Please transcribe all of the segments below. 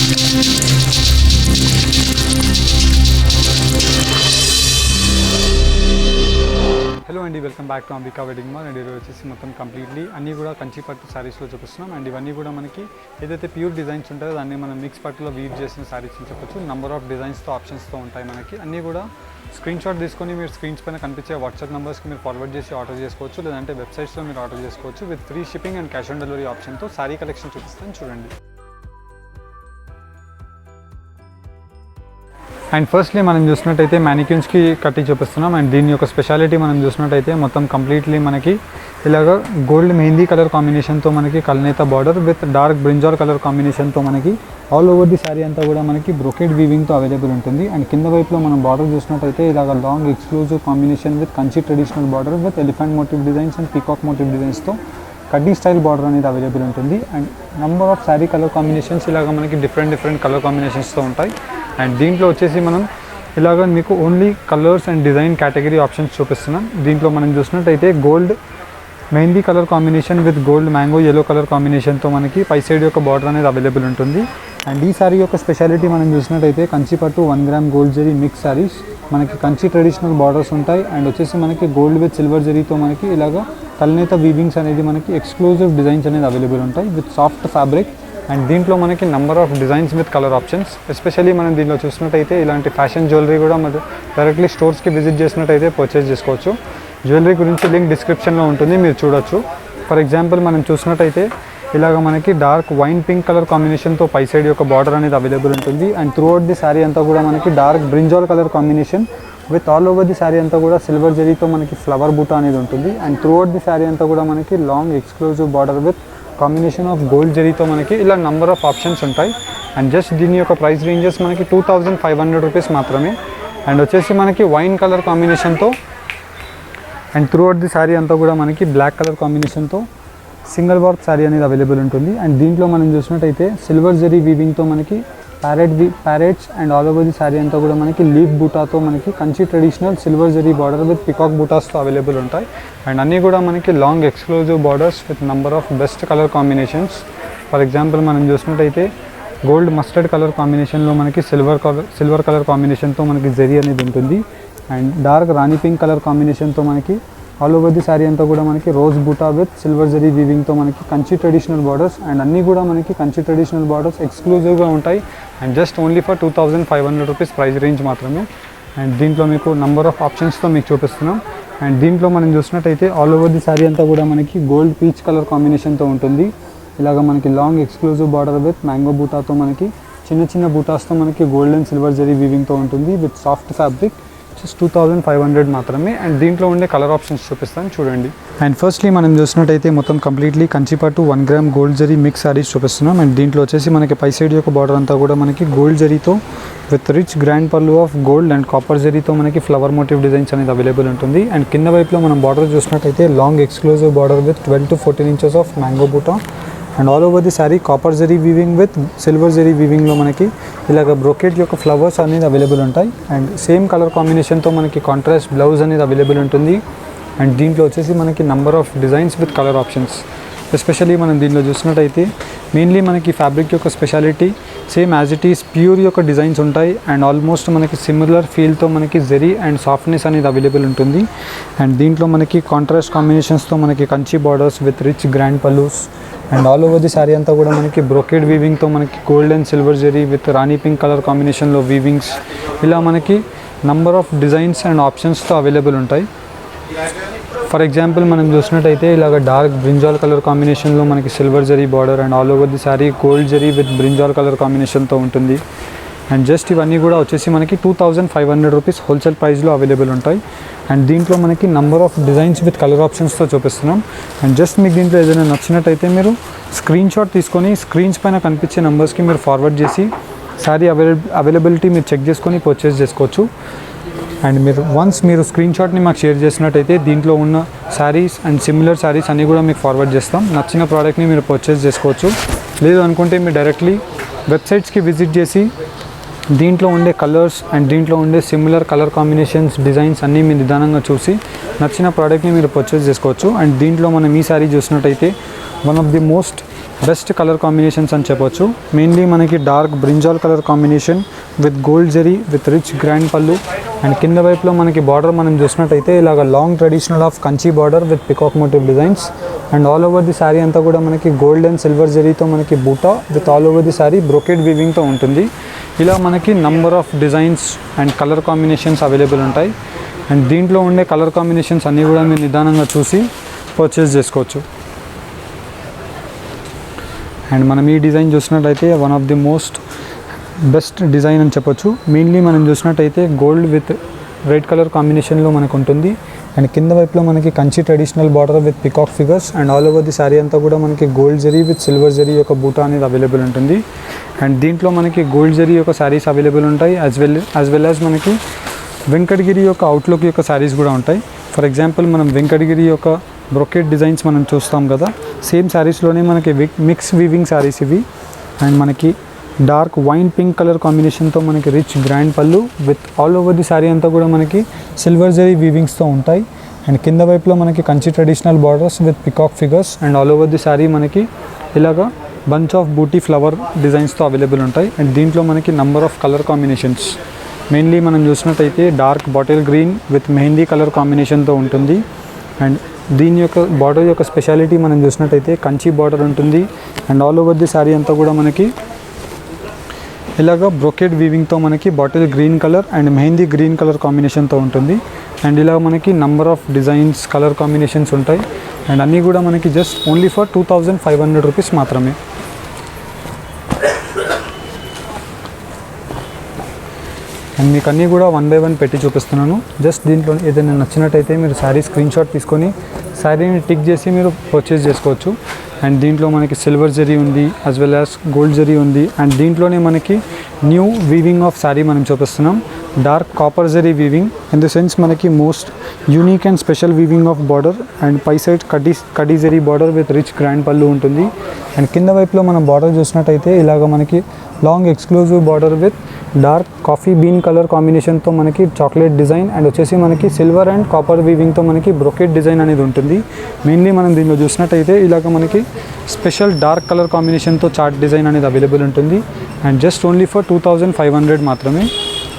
Hello అండి, welcome back to Ambika wedding mall. And ఈరోజు వచ్చేసి మొత్తం కంప్లీట్లీ అన్నీ కూడా కంచి పట్టు శారీస్లో చూపిస్తున్నాం. అండ్ ఇవన్నీ కూడా మనకి ఏదైతే ప్యూర్ డిజైన్స్ ఉంటాయో దాన్ని మనం మిక్స్ పట్టులో వీవ్ చేసిన శారీస్ అని చెప్పొచ్చు. నెంబర్ ఆఫ్ డిజైన్స్తో ఆప్షన్స్తో ఉంటాయి మనకి. అన్నీ కూడా స్క్రీన్ షాట్ తీసుకొని మీరు స్క్రీన్స్ పైన కనిపించే వాట్సాప్ నెంబర్స్కి మీరు ఫార్వర్డ్ చేసి ఆర్డర్ చేసుకోవచ్చు, లేదంటే వెబ్సైట్స్లో మీరు ఆర్డర్ చేసుకోవచ్చు with free shipping and cash on delivery ఆప్షన్తో. శారీ కలెక్షన్ చూపిస్తాను చూడండి. అండ్ ఫస్ట్లీ మనం చూసినట్టయితే మ్యానిక్యూన్స్కి కట్టి చూపిస్తున్నాం. అండ్ దీని యొక్క స్పెషాలిటీ మనం చూసినట్టయితే మొత్తం కంప్లీట్లీ మనకి ఇలాగ గోల్డ్ మెహందీ కలర్ కాంబినేషన్తో మనకి కల్నేత border with dark brinjal colour కాంబినేషన్తో మనకి ఆల్ ఓవర్ ది శారీ అంతా కూడా మనకి బ్రొకెట్ వీవింగ్తో అవైలబుల్ ఉంటుంది. అండ్ కింద వైపులో మనం బార్డర్ చూసినట్టయితే ఇలాగ long exclusive combination with Kanchi traditional border with elephant motif designs and peacock motif డిజైన్స్తో కడ్డీ స్టైల్ బార్డర్ అనేది అవైలబుల్ ఉంటుంది. And number of sari colour combinations ఇలాగ మనకి డిఫరెంట్ కలర్ కాంబినేషన్స్తో ఉంటాయి. అండ్ దీంట్లో వచ్చేసి మనం ఇలాగ మీకు only colours and design category options చూపిస్తున్నాం. దీంట్లో మనం చూసినట్టయితే gold mehndi colour combination with gold mango yellow colour కాంబినేషన్తో మనకి పై సైడ్ యొక్క బార్డర్ అనేది అవైలబుల్ ఉంటుంది. అండ్ ఈ సారీ యొక్క స్పెషాలిటీ మనం చూసినట్టయితే కంచి పట్టు 1 gram gold zari mix saris మనకి కంచి ట్రెడిషనల్ బార్డర్స్ ఉంటాయి. అండ్ వచ్చేసి మనకి గోల్డ్ విత్ సిల్వర్ జరీతో మనకి ఇలాగ కల్నేత వీవింగ్స్ అనేది మనకి ఎక్స్క్లూజివ్ డిజైన్స్ అనేది అవైలబుల్ ఉంటాయి విత్ సాఫ్ట్ ఫ్యాబ్రిక్. అండ్ దీంట్లో మనకి number of designs with colour options. Especially మనం దీంట్లో చూసినట్టయితే ఇలాంటి ఫ్యాషన్ జ్యువెలరీ కూడా మనం డైరెక్ట్లీ స్టోర్స్కి విజిట్ చేసినట్టయితే పర్చేస్ చేసుకోవచ్చు. జ్యువెలరీ గురించి లింక్ డిస్క్రిప్షన్లో ఉంటుంది, మీరు చూడొచ్చు. ఫర్ ఎగ్జాంపుల్ మనం చూసినట్టయితే ఇలాగ మనకి డార్క్ వైన్ పింక్ కలర్ కాంబినేషన్తో పై సైడ్ యొక్క బార్డర్ అనేది అవైలబుల్ ఉంటుంది. And through out the sari అంతా కూడా మనకి dark brinjal colour combination with all over the sari అంతా కూడా సిల్వర్ జరీతో మనకి ఫ్లవర్ బూటా అనేది ఉంటుంది. And through out the sari అంతా కూడా మనకి long exclusive border with combination of gold జరీతో మనకి ఇలా నంబర్ ఆఫ్ ఆప్షన్స్ ఉంటాయి. అండ్ జస్ట్ దీని యొక్క ప్రైస్ రేంజెస్ మనకి 2500 రూపీస్ మాత్రమే. అండ్ వచ్చేసి మనకి వైన్ కలర్ కాంబినేషన్తో and through out the sari అంతా కూడా మనకి బ్లాక్ కలర్ కాంబినేషన్తో సింగిల్ వర్క్ శారీ అనేది అవైలబుల్ ఉంటుంది. అండ్ దీంట్లో మనం చూసినట్టయితే సిల్వర్ జరీ వీవింగ్తో మనకి parrots and all over the sari అంతా కూడా మనకి లీఫ్ బూటాతో మనకి Kanchi traditional silver zari border with peacock బూటాస్తో అవైలబుల్ ఉంటాయి. అండ్ అన్నీ కూడా మనకి long exclusive borders with number of best colour combinations. For example మనం చూసినట్టయితే గోల్డ్ మస్టర్డ్ కలర్ కాంబినేషన్లో మనకి సిల్వర్ కలర్ కాంబినేషన్తో మనకి జరీ అనేది ఉంటుంది. And dark Rani pink colour కాంబినేషన్తో మనకి ఆల్ ఓవర్ ది శారీ అంతా కూడా మనకి రోజ్ బూటా విత్ సిల్వర్ జరీ వీవింగ్తో మనకి కంచి ట్రెడిషనల్ బార్డర్స్. అండ్ అన్నీ కూడా మనకి కంచి ట్రెడిషనల్ బార్డర్స్ ఎక్స్క్లూజివ్గా ఉంటాయి. And just only for 2500 rupees price range మాత్రమే. అండ్ దీంట్లో మీకు నెంబర్ ఆఫ్ ఆప్షన్స్తో మీకు చూపిస్తున్నాం. అండ్ దీంట్లో మనం చూసినట్టయితే ఆల్ ఓవర్ ది శారీ అంతా కూడా మనకి గోల్డ్ పీచ్ కలర్ కాంబినేషన్తో ఉంటుంది. ఇలాగ మనకి long exclusive border with mango బూటాతో మనకి చిన్న బూటాస్తో మనకి గోల్డ్ అండ్ సిల్వర్ జరీ వీవింగ్తో ఉంటుంది విత్ సాఫ్ట్ ఫ్యాబ్రిక్. జస్ట్ 2500 మాత్రమే. అండ్ దీంట్లో ఉండే కలర్ ఆప్షన్స్ చూపిస్తాను చూడండి. అండ్ ఫస్ట్లీ మనం చూసినట్టయితే మొత్తం కంప్లీట్లీ కంచిపట్టు 1 gram gold zari mix saris చూపిస్తున్నాం. అండ్ దీంట్లో వచ్చేసి మనకి పై సైడ్ యొక్క బార్డర్ అంతా కూడా మనకి గోల్డ్ జరీతో with rich grand pallu of gold and copper జరీతో మనకి ఫ్లవర్ మోటివ్ డిజైన్స్ అనేది అవైలబుల్ ఉంటుంది. అండ్ కింద వైపులో మనం బార్డర్ చూసినట్టయితే long exclusive border with 12 to 14 inches of mango buta. And all over the sari copper zari weaving with silver zari వీవింగ్లో మనకి ఇలాగ బ్రొకెట్ యొక్క ఫ్లవర్స్ అనేది అవైలబుల్ ఉంటాయి. అండ్ సేమ్ కలర్ కాంబినేషన్తో మనకి కాంట్రాస్ట్ బ్లౌజ్ అనేది అవైలబుల్ ఉంటుంది. అండ్ దీంట్లో వచ్చేసి మనకి number of designs with colour options. Especially మనం దీంట్లో చూసినట్టయితే మెయిన్లీ మనకి ఫ్యాబ్రిక్ యొక్క speciality same as it is pure యొక్క డిజైన్స్ ఉంటాయి. అండ్ ఆల్మోస్ట్ మనకి సిమిలర్ ఫీల్తో మనకి జరీ అండ్ సాఫ్ట్నెస్ అనేది అవైలబుల్ ఉంటుంది. అండ్ దీంట్లో మనకి కాంట్రాస్ట్ కాంబినేషన్స్తో మనకి Kanchi borders with rich grand pallus. And all over the sari అంతా కూడా మనకి బ్రొకెడ్ వీవింగ్తో మనకి gold and silver zari with rani pink colour కాంబినేషన్లో వీవింగ్స్ ఇలా మనకి నంబర్ ఆఫ్ డిజైన్స్ అండ్ ఆప్షన్స్తో అవైలబుల్ ఉంటాయి. ఫర్ ఎగ్జాంపుల్ మనం చూసినట్టయితే ఇలాగ డార్క్ బ్రింజాల్ కలర్ కాంబినేషన్లో మనకి silver zari border and all over the sari gold zari with brinjal colour కాంబినేషన్తో ఉంటుంది. అండ్ జస్ట్ ఇవన్నీ కూడా వచ్చేసి మనకి 2500 రూపీస్ హోల్సేల్ ప్రైస్లో అవైలబుల్ ఉంటాయి. అండ్ దీంట్లో మనకి number of designs with colour ఆప్షన్స్తో చూపిస్తున్నాం. అండ్ జస్ట్ మీకు దీంట్లో ఏదైనా నచ్చినట్టయితే మీరు స్క్రీన్ షాట్ తీసుకొని స్క్రీన్స్ పైన కనిపించే నెంబర్స్కి మీరు ఫార్వర్డ్ చేసి శారీ అవైలబిలిటీ మీరు చెక్ చేసుకొని పర్చేస్ చేసుకోవచ్చు. అండ్ మీరు స్క్రీన్ షాట్ని మాకు షేర్ చేసినట్టయితే దీంట్లో ఉన్న శారీస్ అండ్ సిమిలర్ శారీస్ అన్నీ కూడా మీకు ఫార్వర్డ్ చేస్తాం. నచ్చిన ప్రోడక్ట్ని మీరు పర్చేస్ చేసుకోవచ్చు. లేదు అనుకుంటే మీరు డైరెక్ట్లీ వెబ్సైట్స్కి విజిట్ చేసి దీంట్లో ఉండే కలర్స్ అండ్ దీంట్లో ఉండే సిమిలర్ కలర్ కాంబినేషన్స్ డిజైన్స్ అన్నీ మీరు నిదానంగా చూసి నచ్చిన ప్రోడక్ట్ని మీరు పర్చేస్ చేసుకోవచ్చు. అండ్ దీంట్లో మనం ఈ శారీ చూసినట్టయితే one of the most best colour combinations అని చెప్పొచ్చు. మెయిన్లీ మనకి dark brinjal colour combination with gold zari with rich grand pallu. And కింద వైపులో మనకి బార్డర్ మనం చూసినట్టయితే ఇలాగ long traditional of Kanchi border with peacock motif designs. And all over the sari అంతా కూడా మనకి గోల్డ్ అండ్ సిల్వర్ జరీతో మనకి buta with all over the sari brocade వీవింగ్తో ఉంటుంది. ఇలా మనకి number of designs and colour combinations available ఉంటాయి. అండ్ దీంట్లో ఉండే కలర్ కాంబినేషన్స్ అన్నీ కూడా మీరు నిదానంగా చూసి పర్చేస్ చేసుకోవచ్చు. అండ్ మనం ఈ డిజైన్ చూసినట్టయితే one of the most best design అని చెప్పొచ్చు. మెయిన్లీ మనం చూసినట్టయితే గోల్డ్ విత్ రెడ్ కలర్ కాంబినేషన్లో మనకు ఉంటుంది. అండ్ కింద వైపులో మనకి Kanchi traditional border with peacock figures. And all over the sari అంతా కూడా మనకి gold zari with silver zari యొక్క బూటా అనేది అవైలబుల్ ఉంటుంది. అండ్ దీంట్లో మనకి గోల్డ్ జరీ యొక్క శారీస్ అవైలబుల్ ఉంటాయి. యాజ్ వెల్ యాజ్ మనకి వెంకటగిరి యొక్క అవుట్లుక్ యొక్క శారీస్ కూడా ఉంటాయి. ఫర్ ఎగ్జాంపుల్ మనం వెంకటగిరి యొక్క బ్రొకెట్ డిజైన్స్ మనం చూస్తాం కదా, సేమ్ శారీస్లోనే మనకి మిక్స్ వీవింగ్ శారీస్ ఇవి. అండ్ మనకి డార్క్ వైన్ పింక్ కలర్ కాంబినేషన్తో మనకి రిచ్ గ్రాండ్ పళ్ళు with all over the sari అంతా కూడా మనకి సిల్వర్ జరీ వీవింగ్స్తో ఉంటాయి. అండ్ కింద వైపులో మనకి Kanchi traditional borders with peacock figures. And all over the sari మనకి ఇలాగా బంచ్ ఆఫ్ బూటీ ఫ్లవర్ డిజైన్స్తో అవైలబుల్ ఉంటాయి. అండ్ దీంట్లో మనకి number of colour combinations mainly మనం చూసినట్టయితే dark bottle green with mehndi colour కాంబినేషన్తో ఉంటుంది. అండ్ దీని యొక్క బార్డర్ యొక్క స్పెషాలిటీ మనం చూసినట్టయితే కంచి బార్డర్ ఉంటుంది. And all over the sari అంతా కూడా మనకి ఇలాగ బ్రోకెడ్ వీవింగ్తో మనకి bottle green colour and mehndi green colour కాంబినేషన్తో ఉంటుంది. అండ్ ఇలా మనకి number of designs colour combinations ఉంటాయి. అండ్ అన్నీ కూడా మనకి జస్ట్ ఓన్లీ ఫర్ 2500 రూపీస్ మాత్రమే. అండ్ మీకు అన్నీ కూడా 1 by 1 పెట్టి చూపిస్తున్నాను. జస్ట్ దీంట్లో ఏదైనా నచ్చినట్టయితే మీరు శారీ స్క్రీన్ షాట్ తీసుకొని శారీని టిక్ చేసి మీరు పర్చేస్ చేసుకోవచ్చు. అండ్ దీంట్లో మనకి సిల్వర్ జరీ ఉంది, as well as gold zari ఉంది. అండ్ దీంట్లోనే మనకి న్యూ వీవింగ్ ఆఫ్ శారీ మనం చూపిస్తున్నాం. Dark copper zari weaving in the sense మనకి most unique and special weaving of border. And పై సైడ్ కడీ zari border with rich grand pallu ఉంటుంది. అండ్ కింద వైపులో మనం బార్డర్ చూసినట్టయితే ఇలాగ మనకి long exclusive border with dark coffee bean colour కాంబినేషన్తో మనకి చాక్లెట్ డిజైన్. అండ్ వచ్చేసి మనకి సిల్వర్ అండ్ కాపర్ వీవింగ్తో మనకి బ్రోకెట్ డిజైన్ అనేది ఉంటుంది. మెయిన్లీ మనం దీనిలో చూసినట్టయితే ఇలాగ మనకి స్పెషల్ డార్క్ కలర్ కాంబినేషన్తో చార్ట్ డిజైన్ అనేది అవైలబుల్ ఉంటుంది. అండ్ జస్ట్ ఓన్లీ ఫర్ 2500 మాత్రమే.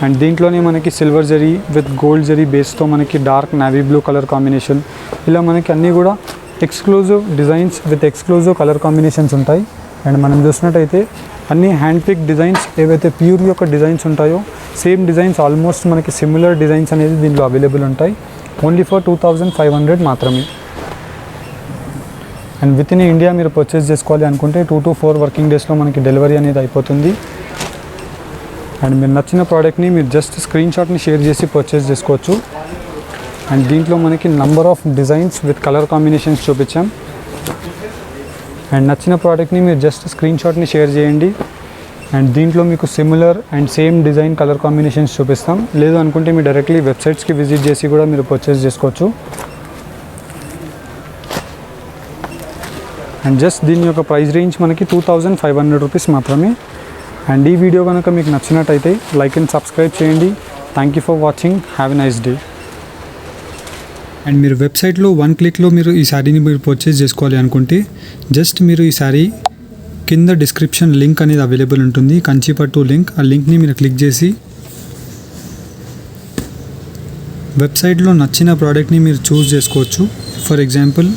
అండ్ దీంట్లోనే మనకి silver zari with gold zari బేస్తో మనకి డార్క్ నావీ బ్లూ కలర్ కాంబినేషన్. ఇలా మనకి అన్నీ కూడా exclusive designs with exclusive colour combinations ఉంటాయి. అండ్ మనం చూసినట్టయితే అన్ని హ్యాండ్ పిక్ డిజైన్స్ ఏవైతే ప్యూర్ యొక్క డిజైన్స్ ఉంటాయో సేమ్ డిజైన్స్ ఆల్మోస్ట్ మనకి సిమిలర్ డిజైన్స్ అనేది దీంట్లో అవైలబుల్ ఉంటాయి. ఓన్లీ ఫర్ 2500 మాత్రమే. అండ్ విత్ ఇన్ ఇండియా మీరు పర్చేస్ చేసుకోవాలి అనుకుంటే 2 to 4 వర్కింగ్ డేస్లో మనకి డెలివరీ అనేది అయిపోతుంది. అండ్ మీరు నచ్చిన ప్రోడక్ట్ని మీరు జస్ట్ స్క్రీన్ షాట్ని షేర్ చేసి పర్చేస్ చేసుకోవచ్చు. అండ్ దీంట్లో మనకి number of designs with colour combinations చూపించాం. అండ్ నచ్చిన ప్రోడక్ట్ని మీరు జస్ట్ స్క్రీన్ షాట్ని షేర్ చేయండి. అండ్ దీంట్లో మీకు similar and same design colour combinations చూపిస్తాం. లేదు అనుకుంటే మీరు డైరెక్ట్లీ వెబ్సైట్స్కి విజిట్ చేసి కూడా మీరు పర్చేస్ చేసుకోవచ్చు. అండ్ జస్ట్ దీని యొక్క ప్రైస్ రేంజ్ మనకి 2500 రూపీస్ మాత్రమే. అండ్ ఈ వీడియో కనుక మీకు నచ్చినట్టయితే లైక్ అండ్ సబ్స్క్రైబ్ చేయండి. Thank you for watching. Have a nice day. And మీరు వెబ్సైట్లో 1 క్లిక్లో మీరు ఈ శారీని మీరు పర్చేస్ చేసుకోవాలి అనుకుంటే జస్ట్ మీరు ఈ శారీ కింద డిస్క్రిప్షన్ లింక్ అనేది అవైలబుల్ ఉంటుంది, కంచిపట్టు లింక్. ఆ లింక్ని మీరు క్లిక్ చేసి వెబ్సైట్లో నచ్చిన ప్రోడక్ట్ని మీరు చూస్ చేసుకోవచ్చు. ఫర్ ఎగ్జాంపుల్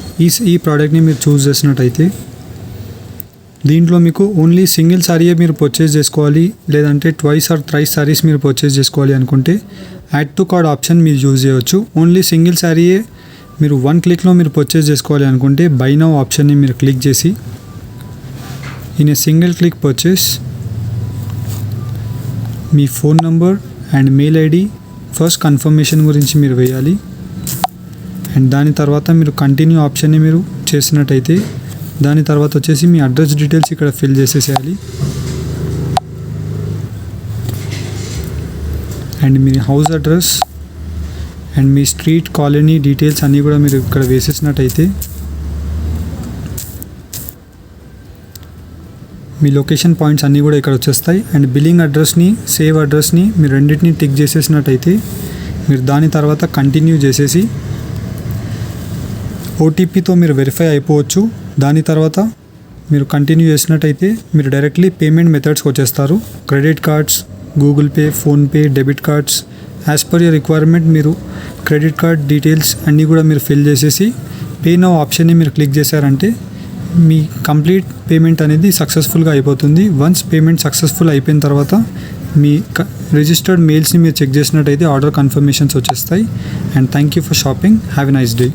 ఈ ప్రోడక్ట్ని మీరు చూస్ చేసినట్టయితే దీంట్లో మీకు ఓన్లీ సింగిల్ శారీయే మీరు పర్చేస్ చేసుకోవాలి, లేదంటే ట్వైస్ ఆర్ థ్రైస్ శారీస్ మీరు పర్చేస్ చేసుకోవాలి అనుకుంటే యాడ్ టు కార్డ్ ఆప్షన్ మీరు యూజ్ చేయవచ్చు. ఓన్లీ సింగిల్ శారీయే మీరు 1 క్లిక్లో మీరు పర్చేస్ చేసుకోవాలి అనుకుంటే బై నౌ ఆప్షన్ని మీరు క్లిక్ చేసి in a single click purchase me phone number and mail ID first confirmation గురించి మీరు వేయాలి. అండ్ దాని తర్వాత మీరు కంటిన్యూ ఆప్షన్ని మీరు చేసినట్టయితే దాని తర్వాత వచ్చేసి మీ అడ్రస్ డీటెయిల్స్ ఇక్కడ ఫిల్ చేసేసేయాలి. అండ్ మీ హౌస్ అడ్రస్ అండ్ మీ స్ట్రీట్ కాలనీ డీటెయిల్స్ అన్నీ కూడా మీరు ఇక్కడ వేసేసినట్టయితే మీ లొకేషన్ పాయింట్స్ అన్నీ కూడా ఇక్కడ వచ్చేస్తాయి. అండ్ బిల్లింగ్ అడ్రస్ని సేవ్ అడ్రస్ని మీరు రెండింటిని టిక్ చేసేసినట్టయితే మీరు దాని తర్వాత కంటిన్యూ చేసేసి ఓటీపీతో మీరు వెరిఫై అయిపోవచ్చు. దాని తర్వాత మీరు కంటిన్యూ చేసినట్టయితే మీరు డైరెక్ట్లీ పేమెంట్ మెథడ్స్కి వచ్చేస్తారు. Credit cards, Google pay, PhonePe, debit cards. As per your requirement మీరు క్రెడిట్ కార్డ్ డీటెయిల్స్ అన్నీ కూడా మీరు ఫిల్ చేసేసి పే నౌ ఆప్షన్ని మీరు క్లిక్ చేశారంటే మీ కంప్లీట్ పేమెంట్ అనేది సక్సెస్ఫుల్గా అయిపోతుంది. వన్స్ పేమెంట్ సక్సెస్ఫుల్ అయిపోయిన తర్వాత మీ రిజిస్టర్డ్ మెయిల్స్ని మీరు చెక్ చేసినట్టయితే ఆర్డర్ కన్ఫర్మేషన్స్ వచ్చేస్తాయి. And thank you for shopping. Have a nice day.